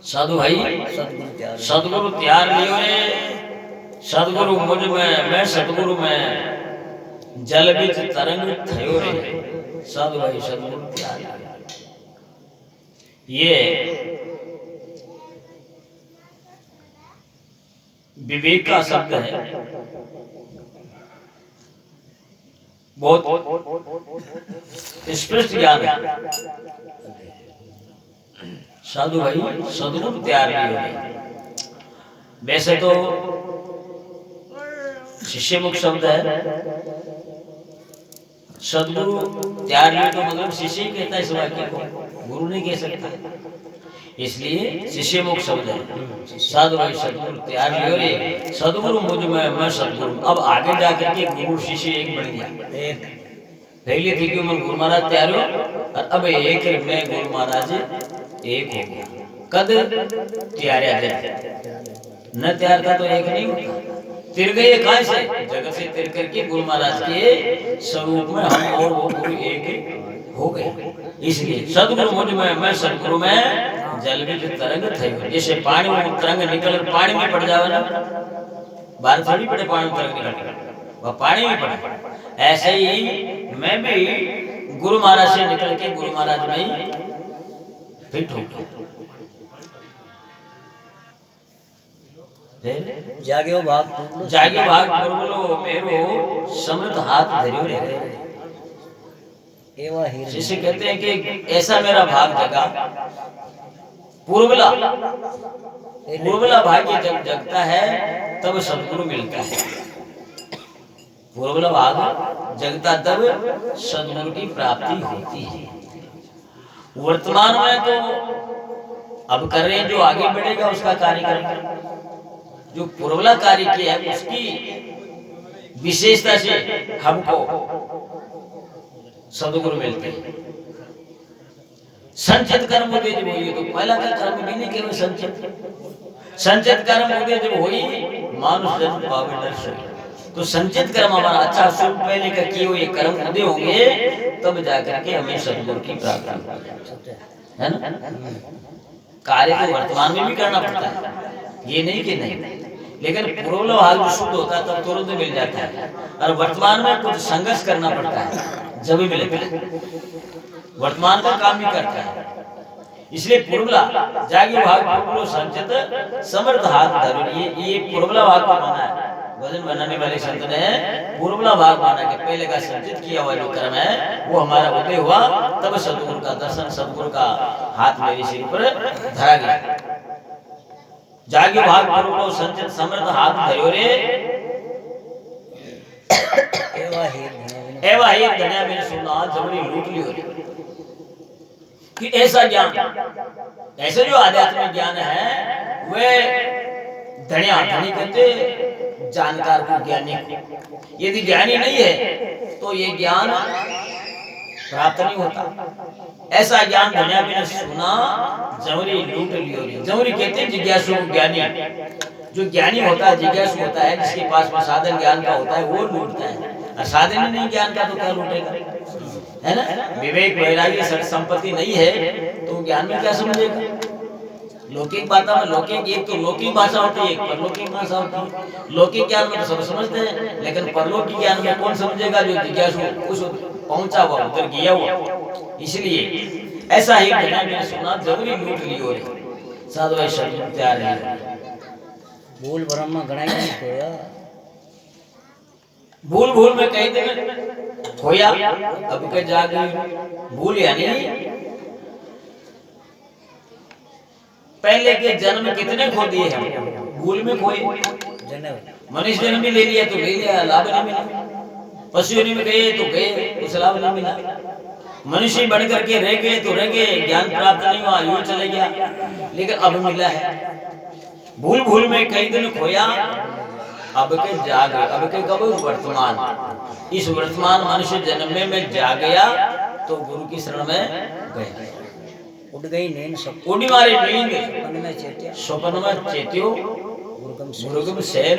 साधु भाई सदगुरु त्यार लियो रे, सदगुरु मुझ में मैं सदगुरु में जल बीच तरंग थयो रे। साधु भाई सदगुरु त्यार लियो। ये विवेक का शब्द है, बहुत स्पष्ट ज्ञान है। साधु भाई सदगुरु त्यार लियो। वैसे तो शिष्य मुख शब्द है, सदगुरु त्यार लियो तो मतलब शिष्य ही कहता है इस वाक्य को, गुरु नहीं कह सकता, इसलिए शिष्य मुख शब्द है। साधु भाई सदगुरु त्यार लियो रे, सदगुरु मुझ में मैं सदगुरु। अब आगे जाकर के गुरु शिष्य एक बन गया। एक पहले थी कि मैं गुरु महाराज त्यार हो, और अब एक मैं गुरु महाराज एक हो गया। कद त्यारा जाए, न त्यार था तो एक नहीं होता। तिर गए कहाँ से? जगत से तिर करके गुरु महाराज के स्वरूप में हम और वो गुरु एक हो गए। इसलिए सदगुरु मुझ में मैं सदगुरु में जल में जो तरंग थे, जैसे पानी में तरंग निकल पानी में पड़ जावे ना, बाहर थोड़ी पड़े पानी में तरंग निकल, वह पानी में पड़े। ऐसे ही मैं भी गुरु महाराज से निकल के गुरु महाराज में ही फिट हो गया। जाग्यो भाग पुरबलो मेरो समृद्ध हाथ धरियो रे। जिसे कहते हैं कि ऐसा मेरा भाग जगा। पूर्वला भाग्य जब जगता है तब सदगुरु मिलता है। पूर्वला भाग जगता तब सदगुरु की प्राप्ति होती है। वर्तमान में तो अब कर रहे हैं, जो आगे बढ़ेगा उसका कार्यक्रम, जो पूर्वला कार्य किया है उसकी विशेषता से हमको सदगुरु मिलते हैं। संचित कर्म उदय जब हुई तो पहला का कर्म भी नहीं केवल संचित कर्म उदय जब हुई मानुष जन्म पावे डर सोई। तो संचित कर्म हमारा अच्छा शुभ पहले का किए हुए कर्म उदय होंगे तब जाकर के हमें सदगुरु की प्राप्ति है ना। कार्य तो वर्तमान में भी करना पड़ता है, ये नहीं कि नहीं, लेकिन पूर्व भाग शुद्ध होता है तब तुरंत मिल जाता है, और वर्तमान में कुछ संघर्ष करना पड़ता है जब भी मिलेगा। वर्तमान का काम भी करता है, इसलिए पूर्वला जागी भाग पूर्वलो संचित समर्थ हाथ धरो। ये पूर्वला भाग को माना है, वजन बनाने वाले संत ने पूर्वला भाग माना कि पहले का संचित किया हुआ जो कर्म है वो हमारा उदय हुआ तब सदगुरु का दर्शन, सदगुरु का हाथ मेरे सिर पर धरा गया। जागी भाग पूर्वलो संचित समर्थ हाथ धरो रे, एवा ही धन्या में सुना जबरी लूट लियो रे। कि ऐसा ज्ञान, ऐसे जो आध्यात्मिक ज्ञान है वे धन्या, धनी कहते जानकार को, ज्ञानी को। यदि ज्ञानी नहीं है तो ये ज्ञान प्राप्त नहीं होता। ऐसा ज्ञान धन्या में सुना जबरी लूट लियो रे। जबरी कहते जिज्ञासु ज्ञानी, जो ज्ञानी होता है जिज्ञासु होता है, जिसके पास में साधन ज्ञान का होता है वो लूटता है, और साधन नहीं ज्ञान का तो क्या लूटेगा, है ना। विवेक वैराग्य संपत्ति नहीं है तो ज्ञान में क्या समझेगा। लौकिक बातों में लौकिक, एक तो लौकिक भाषा होती है, एक परलौकिक भाषा होती है। लौकिक ज्ञान में तो सब समझते हैं, लेकिन परलौकिक ज्ञान में कौन समझेगा, जो जिज्ञासु उस पहुंचा हुआ, उधर गया हुआ। इसलिए ऐसा ही मैंने सुना जबरी लूट लियो रे। साधु भाई शब्द तैयार है। भूल भरम में गणाई नहीं खोया, भूल भूल में कई दिन खोया, अब के जागी भूल यानी पहले के जन्म कितने खो दिए हैं, भूल में खोए। मनुष्य जन्म भी ले लिया तो ले लिया, लाभ नहीं मिला। पशु में गए तो गए, कुछ लाभ नहीं मिला। मनुष्य बढ़ करके रह गए तो रह गए, ज्ञान प्राप्त नहीं हुआ, यूं चले गया, लेकिन अब मिला है। भूल भूल में कई दिन खोया, अब के जाग, अब के कब वर्तमान। इस वर्तमान मनुष्य जन्म में जाग गया तो गुरु की शरण में गया। उड़ गई नींद, सब उड़ी मारी नींद, स्वप्न में चेत्यो गुरुगम शहर।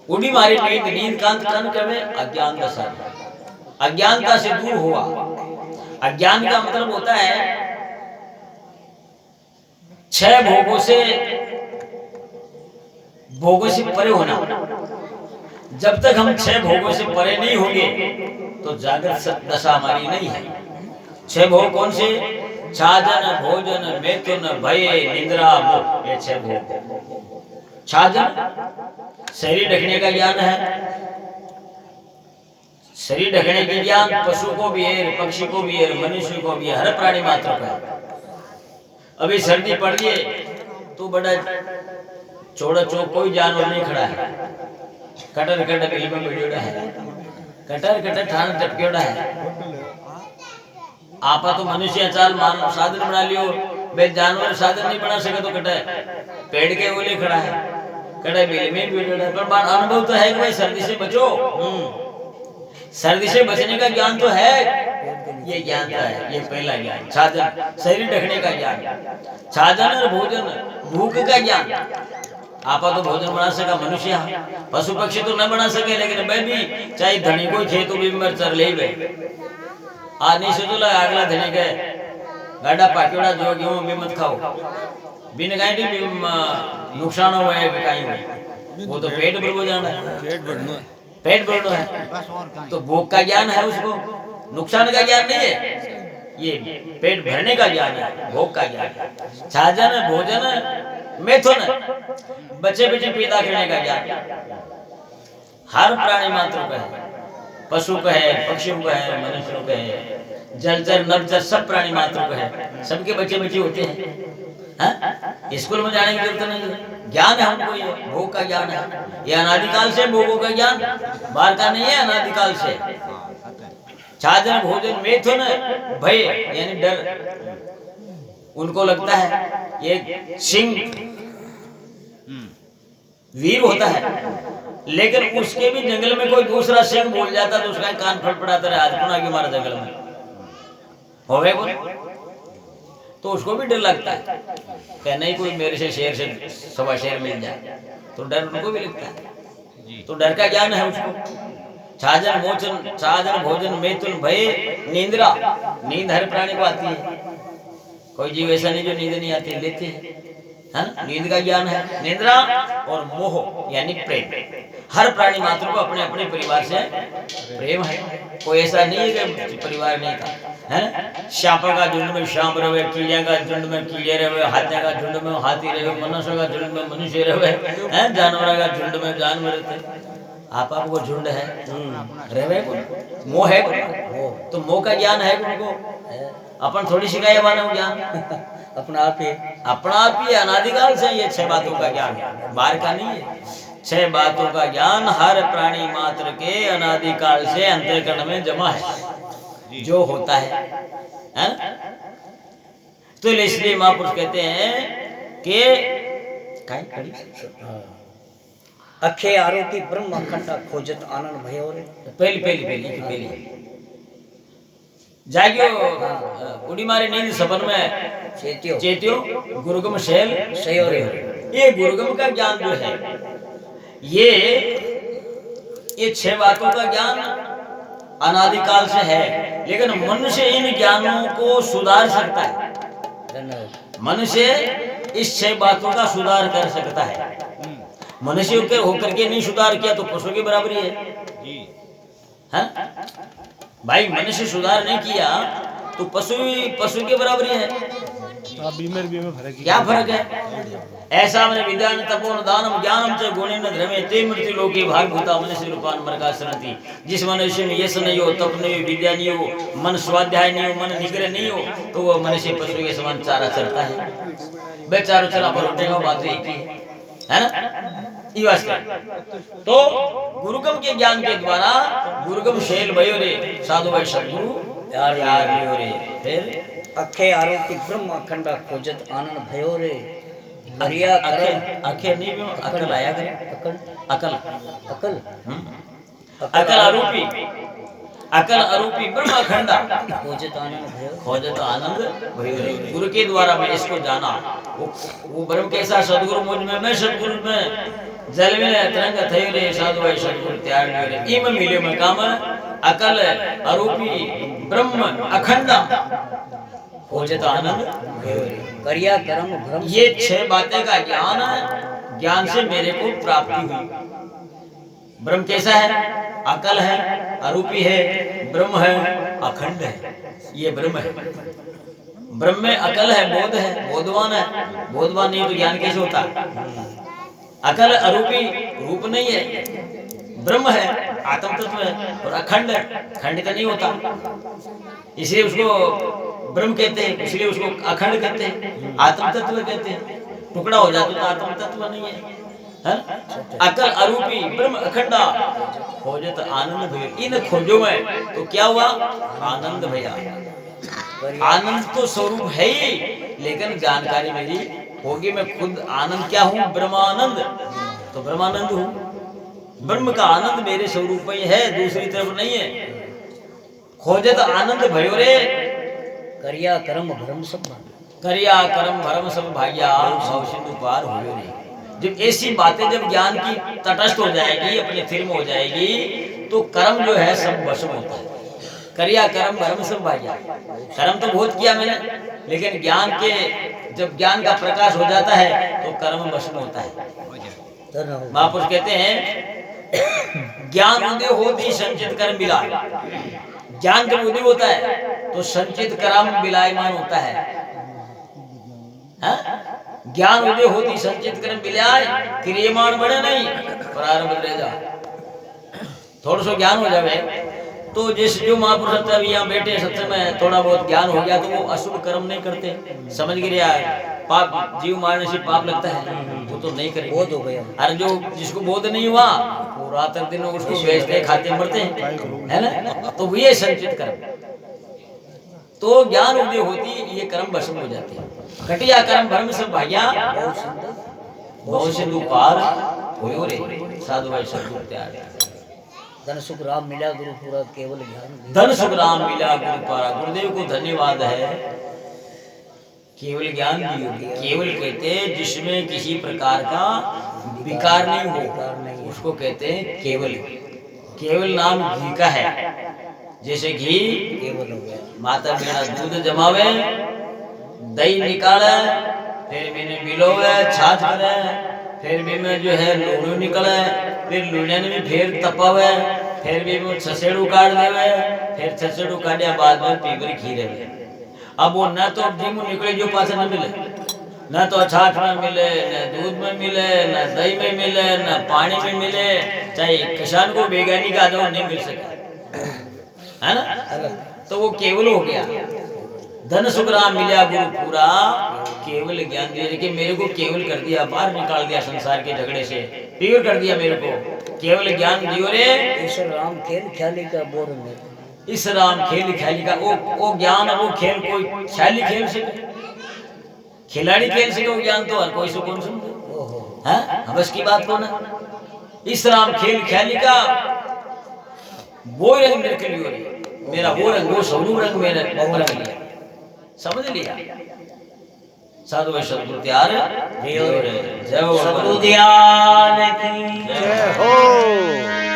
उड़ी मारी नींद, नींद कांत कान कवे अज्ञान दशा, अज्ञानता से दूर हुआ। अज्ञान का मतलब होता है छह भोगों से परे होना। जब तक हम छह भोगों से परे नहीं होंगे तो जागृत दशा हमारी नहीं है। छह भोग कौन से? छाजन, भोजन, मैथुन, भय, निद्रा, मोह, ये छह भोग। छाजन शरीर ढकने का ज्ञान है। शरीर ढकने के ज्ञान पशु को भी है, पक्षी को भी है, मनुष्य को भी है, हर प्राणी मात्र का है। अभी सर्दी पड़ गई तो बड़ा चौड़ा चौक कोई जानवर नहीं खड़ा है। कटर कटर बिल में बिड़ोड़ा है, कटर कटर ठान टपकेड़ा है। आपा तो मनुष्य चाल मानव साधन बना लियो, बे जानवर साधन नहीं बना सके तो कटे पेड़ के ओले खड़ा है, कटे बिल में बिड़ोड़ा है। पर अनुभव तो है कि भाई सर्दी से बचो। सर्दी से बचने का ज्ञान तो है, ये ज्ञान तो है, ये पहला ज्ञान। छाजन शरीर ढकने का ज्ञान, छाजन और भोजन भूख का ज्ञान। आपा तो भोजन बना सका मनुष्य, पशु पक्षी तो न बना सके, लेकिन मैं भी चाहे धनी कोई खेत भी मर चर ले आज नहीं सोचो लगा अगला धनी के गाड़ा पाक्योड़ा जो गेहूं भी मत खाओ, बिन गाय भी नुकसान हुआ है कहीं, वो तो पेट भर जाना है, पेट भरना है। तो भूख का ज्ञान है उसको, नुकसान का ज्ञान नहीं है, ये पेट भरने का ज्ञान है, भोग का ज्ञान है। छाजन, भोजन, मैथुन बच्चे बच्चे पैदा करने का ज्ञान हर प्राणी मात्र का है। पशु का है, पक्षियों का है, मनुष्यों का है, जलचर नभचर सब प्राणी मात्र का है। सबके बच्चे बच्चे होते हैं। स्कूल में जाने की जरूरत नहीं है, ज्ञान है हमको, ये भोग का ज्ञान है। ये अनादिकाल से भोगों का ज्ञान बाहर का नहीं है, अनादिकाल से। छाजन, भोजन, मैथुन, भय यानी डर। उनको लगता है ये सिंह वीर होता है, लेकिन उसके भी जंगल में कोई दूसरा सिंह बोल जाता तो उसका कान फड़फड़ाता रहे, आज पुना क्यों मारा जंगल में हो गए बोल, तो उसको भी डर लगता है क्या नहीं कोई मेरे से शेर से सवा शेर मिल जाए, तो डर उनको भी लगता है। तो डर का ज्ञान है उसको। छाजन, मोचन, छाजन, भोजन, मैथुन, भय, निंद्रा। नींद हर प्राणी को आती है, कोई जीव ऐसा नहीं जो नींद नहीं आती, लेते हैं। नींद का ज्ञान है। निद्रा और मोह यानी प्रेम, हर प्राणी मात्र को अपने अपने परिवार से प्रेम है। कोई ऐसा नहीं है कि परिवार नहीं था, है? सांपों का झुंड में सांप रहे, कीड़िया का झुंड में कीड़े रहे, हाथी का झुंड में हाथी रहे, मनुष्य का झुंड में मनुष्य रहे, हैं? जानवर का झुंड में जानवर रहते। आपको झुंड है, रहे मोह है, तो मोह का ज्ञान है उनको। अपन थोड़ी शिकायत माने ज्ञान अपना आप ही अनादिकाल से ये छह बातों का ज्ञान बाहर का नहीं है। छह बातों का ज्ञान हर प्राणी मात्र के अनादिकाल से अंतःकरण में जमा है, जो होता है? तो इसलिए महापुरुष कहते हैं कि अखे आरोपी ब्रह्म अखंडा खोजत आनंद भयो रे। पहली जागियो उड़ी मारे नींद सपन में चेतियो गुरुगम शैल सयोरे। ये गुरुगम का ज्ञान जो है, ये छह बातों का ज्ञान अनादिकाल से है, लेकिन मनुष्य इन ज्ञानों को सुधार सकता है। मनुष्य इस छह बातों का सुधार कर सकता है। मनुष्य होकर के नहीं सुधार किया तो पशु की बराबरी है। भाई मनुष्य सुधार नहीं किया तो पशु के बराबरी है। क्या फर्क है? ऐसा मैंने विद्यान तपोन दानम ज्ञानम च गुणेन धर्मे ते मृत्यु लोके भागभूता मनुष्य रूपान मरकासरति। जिस मनुष्य में यश नहीं हो, तप नहीं हो, विद्या नहीं हो, मन स्वाध्याय नहीं हो, मन निग्रह नहीं हो, तो वह मनुष्य पशु के समान चारा चरता है। बेचारो चरा पर उठेगा, बात एक ही है ना। तो गुरुगम के ज्ञान के द्वारा गुरुगम शैल भयो रे, साधु भाई सदगुरु यार भयो रे। फिर अखे आरोपी ब्रह्म अखंडा खोजत आनंद भयो रे। हरिया अखे नहीं भी अकल आया करे, अकल अकल आरोपी ब्रह्म अखंडा खोजत आनंद भयो रे। गुरु के द्वारा मैं इसको जाना, वो ब्रह्म कैसा सदगुरु मुझ में, मैं सदगुरु में जल में तरंग थयो रे, साधु भाई सदगुरु त्याग रे। इम मिले मकाम अकल आरोपी ब्रह्म अखंडा खोजत आनंद भयो रे। करिया कर्म भ्रम ये 6 बातें का ज्ञान है, ज्ञान से मेरे को प्राप्ति हुई। ब्रह्म कैसा है? अकल है, अरूपी है, ब्रह्म है, अखंड है। ये ब्रह्म है। ब्रह्म में अकल है, बोध है, बोधवान है। बोधवान नहीं तो ज्ञान कैसे होता? अकल अरूपी, रूप नहीं है, ब्रह्म है, आत्म तत्व है, और अखंड है, खंड का नहीं होता। इसलिए उसको ब्रह्म कहते हैं, इसलिए उसको अखंड कहते हैं, आत्म तत्व कहते हैं। टुकड़ा हो जाता तो आत्म तत्व नहीं है। अकल अरूपी, ब्रह्म अखंडा, खोजत आनंद भया। इन खोजों में तो क्या हुआ? आनंद भया। आनंद तो स्वरूप है ही, लेकिन जानकारी मेरी होगी। मैं खुद आनंद क्या हूँ? ब्रह्मानंद। तो ब्रह्मानंद हूँ। ब्रह्म का आनंद मेरे स्वरूप में है, दूसरी तरफ नहीं है। खोजत आनंद भयो रे। करिया कर्म भ्रम सब करिया कर्म भरम सब भाग्या, भव सिंधु पार हुए रे। जब ऐसी बातें जब ज्ञान की तटस्थ हो जाएगी, अपने थिर में हो जाएगी, तो कर्म जो है सब भस्म होता है। करिया कर्म भरम सब भाग्या। कर्म तो बहुत किया मैंने, लेकिन ज्ञान के जब ज्ञान का प्रकाश हो जाता है तो कर्म भस्म होता है। महापुरुष कहते हैं ज्ञान उदय होती संचित कर्म मिला। ज्ञान जब उदय होता है तो संचित कर्म विलायमान होता है। ज्ञान उदय होती संचित कर्म विलाय, क्रियमान बने नहीं, प्रारंभ रह जा। थोड़ा सा ज्ञान हो जाए तो जिस जो महापुरुष अभी यहाँ बैठे सत्संग में थोड़ा बहुत ज्ञान हो गया तो वो अशुभ कर्म नहीं करते। समझ गया? पाप जीव मारने से पाप लगता है, वो तो नहीं करेंगे। बोध हो गया। अरे जो जिसको बोध नहीं हुआ वो रात दिन उसको बेचते खाते मरते हैं, है ना? तो ये संचित कर्म। तो ज्ञान उदय होती ये कर्म भस्म हो जाते हैं। घटिया कर्म भ्रम सब भाग्या, बहुत सिंधु पार होयो रे। साधु भाई सब त्याग। धन सुख राम मिला गुरु पूरा केवल ज्ञान। धन सुख राम मिला गुरु पारा। गुरुदेव को धन्यवाद है, केवल ज्ञान दियो। केवल कहते हैं जिसमें किसी प्रकार का विकार नहीं हो, उसको कहते हैं केवल। केवल नाम घी का है। जैसे घी केवल हो गया। माता मेरा दूध जमावे, दही निकाले, फिर मैंने मिलोवे, छाछ करे, फिर भी मैं जो है लूणू निकले, फिर लूणे ने भी फिर तपावे, फिर भी वो छसेड़ू काट देवे, फिर छसेड़ू काटिया बाद में पीवर घी रहे। अब वो न तो जीमू निकले जो पास न मिले, न तो छाछ में मिले, न दूध में मिले, न दही में मिले, न पानी में मिले। चाहे किसान को वैज्ञानिक आदमी नहीं मिल सका, है ना? तो वो केवल हो गया। धन सुख राम मिला गुरु पूरा, केवल ज्ञान दिया कि मेरे को केवल कर दिया, बाहर निकाल दिया संसार के झगड़े से, प्योर कर दिया मेरे को। केवल ज्ञान दियो रे। इस राम खेल ख्याली का बोर में, इस राम खेल ख्याली का वो ज्ञान, वो खेल कोई ख्याली खेल सके, खिलाड़ी खेल सके वो ज्ञान तो हर कोई से कौन सुन है? बस की बात को ना। इस राम खेल ख्याली का वो रंग मेरे के लिए, मेरा वो रंग, वो स्वरूप रंग मेरे ऊपर लिया। समझ लिया? साधु भाई सदगुरु त्यार जय हो। सदगुरु ध्यान की जय हो।